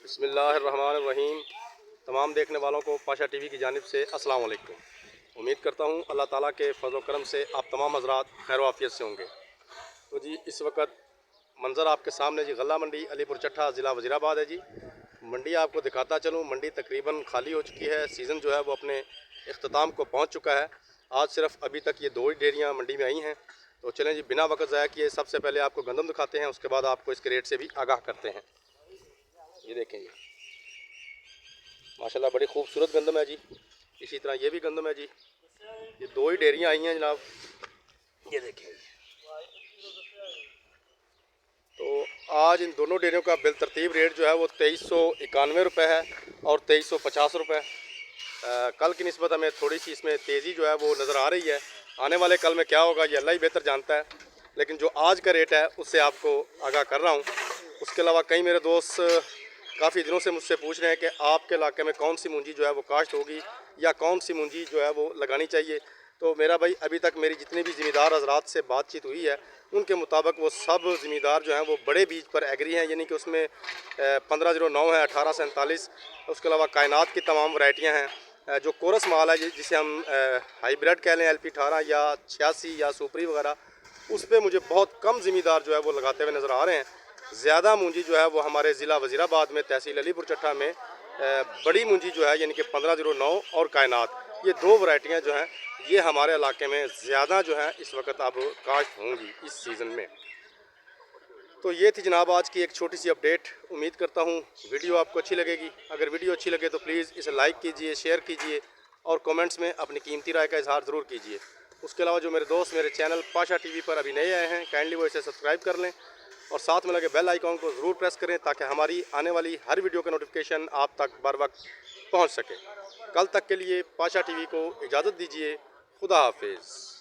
बिस्मिल्लाहिर्रहमानिर्रहीम। तमाम देखने वालों को पाशा टीवी की जानिब से अस्सलाम वालेकुम। उम्मीद करता हूँ अल्लाह ताला के फज़ल करम से आप तमाम हज़रात खैर वाफ़ियत से होंगे। तो जी इस वक्त मंज़र आपके सामने जी गल्ला मंडी अलीपुर चट्ठा ज़िला वज़ीराबाद है जी। मंडी आपको दिखाता चलूँ, मंडी तकरीबन खाली हो चुकी है। सीज़न जो है वो अपने इख्तिताम को पहुँच चुका है। आज सिर्फ अभी तक ये 2 ही डेयरियाँ मंडी में आई हैं। तो चलें जी बिना वक्त ज़ाया किए सबसे पहले आपको गंदम दिखाते हैं, उसके बाद आपको इसके रेट से भी आगाह करते हैं। ये देखें जी, माशाल्लाह बड़ी खूबसूरत गंदम है जी। इसी तरह ये भी गंदम है जी। ये 2 ही डेयरियाँ आई हैं जनाब, ये देखें। तो आज इन दोनों डेयरियों का बिल तरतीब रेट जो है वो 2391 रुपये है और 2350 रुपये। कल की निस्बत हमें थोड़ी सी इसमें तेज़ी जो है वो नज़र आ रही है। आने वाले कल में क्या होगा ये अल्लाह ही बेहतर जानता है, लेकिन जो आज का रेट है उससे आपको आगाह कर रहा हूँ। उसके अलावा कई मेरे दोस्त काफ़ी दिनों से मुझसे पूछ रहे हैं कि आपके इलाके में कौन सी मुंजी जो है वो काश्त होगी या कौन सी मुंजी जो है वो लगानी चाहिए। तो मेरा भाई अभी तक मेरी जितने भी ज़मींदार हज़रात से बातचीत हुई है उनके मुताबिक वो सब ज़मींदार जो हैं वो बड़े बीज पर एग्री हैं, यानी कि उसमें 1509 है, 1847। उसके अलावा कायनात की तमाम वैरायटियाँ हैं। जो कोरस माल है जिसे हम हाइब्रिड कह लें, LP18 या 86 या सुपरी वगैरह, उस पर मुझे बहुत कम ज़मींदार जो है वो लगाते हुए नज़र आ रहे हैं। ज़्यादा मुंजी जो है वो हमारे ज़िला वज़ीराबाद में तहसील अलीपुर चट्ठा में बड़ी मुंजी जो है यानी कि 1509 और कायनात, ये 2 वैरायटियाँ जो हैं ये हमारे इलाके में ज़्यादा जो है इस वक्त अब काश्त होंगी इस सीज़न में। तो ये थी जनाब आज की एक छोटी सी अपडेट। उम्मीद करता हूँ वीडियो आपको अच्छी लगेगी। अगर वीडियो अच्छी लगे तो प्लीज़ इसे लाइक कीजिए, शेयर कीजिए और कमेंट्स में अपनी कीमती राय का इजहार ज़रूर कीजिए। उसके अलावा जो मेरे दोस्त मेरे चैनल पाशा टीवी पर अभी नए आए हैं, काइंडली वो इसे सब्सक्राइब कर लें और साथ में लगे बेल आइकॉन को ज़रूर प्रेस करें ताकि हमारी आने वाली हर वीडियो का नोटिफिकेशन आप तक बर वक्त पहुँच सके। कल तक के लिए पाशा टीवी को इजाज़त दीजिए। खुदा हाफिज़।